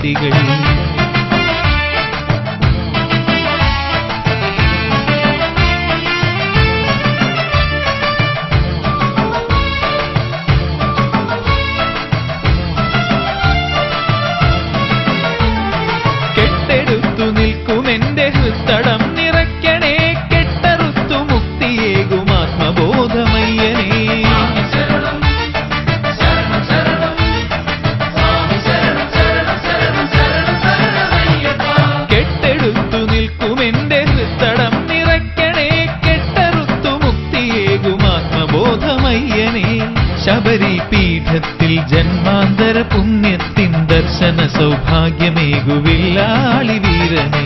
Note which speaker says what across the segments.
Speaker 1: ഗീതികൾ. കെട്ടെടുത്തു നിൽക്കുമെന്റെ ഹൃത്തടം നിറയ്ക്കണേ, കെട്ടറുത്തു മുക്തിയേകും ആത്മബോധമയ്യനേ. കെട്ടെടുത്തു നിൽക്കുമെന്റെ ഹൃത്തടം നിറയ്ക്കണേ, കെട്ടറുത്തു മുക്തിയേകും ആത്മബോധമയ്യനേ. ശബരി പീഠത്തിൽ ജന്മാന്തര പുണ്യത്തിൻ ദർശന സൗഭാഗ്യമേകുവില്ലാളി വീരനേ.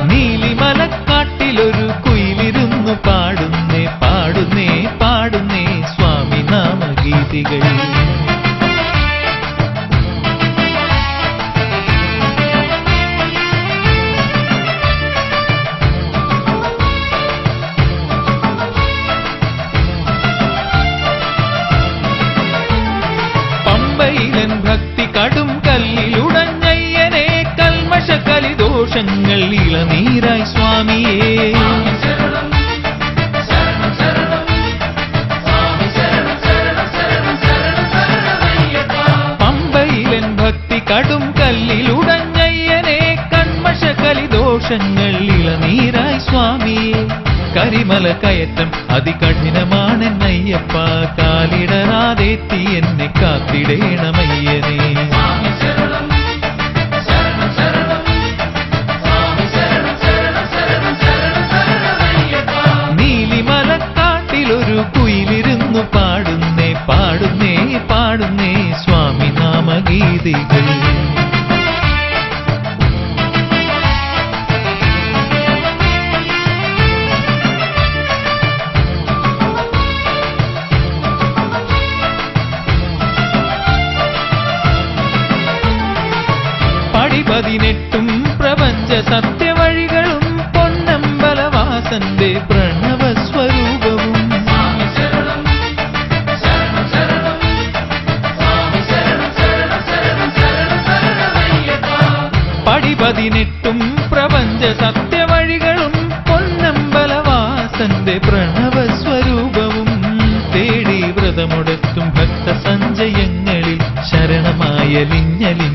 Speaker 1: നീലിമലക്കാട്ടിലൊരു കുയിലിരുന്നു പാടുന്നേ പാടുന്നേ പാടുന്നേ സ്വാമി നാമഗീതികൾ. പമ്പയിലൻ ഭക്തി കടും കല്ലിലുടഞ്ഞയ്യനെ, കൽമഷ കലിദോഷങ്ങൾ ഇളനീരായി സ്വാമിയേ. പമ്പയിലൻ ഭക്തി കടും കല്ലിലുടഞ്ഞയ്യനെ, കൽമഷ കലിദോഷങ്ങൾ ഇളനീരായി സ്വാമിയേ. കരിമല കയറ്റം അതികഠിനമാണെന്നയ്യപ്പ, കാലിടറാതെത്തി എന്നെ കാത്തിടേണമയ്യനേ. നീലിമലക്കാട്ടിലൊരു കുയിലിരുന്നു പാടുന്നേ പാടുന്നേ പാടുന്നേ സ്വാമി നാമഗീതികൾ. പടിപതിനെട്ടും പ്രപഞ്ച സത്യവഴികളും പൊന്നമ്പലവാസന്റെ പ്രണവസ്വരൂപവും. പടിപതിനെട്ടും പ്രപഞ്ച സത്യവഴികളും പൊന്നമ്പലവാസന്റെ പ്രണവസ്വരൂപവും. തേടി വ്രതമുടത്തും ഭക്തസഞ്ചയങ്ങളിൽ ശരണമായലിഞ്ഞലിഞ്ഞ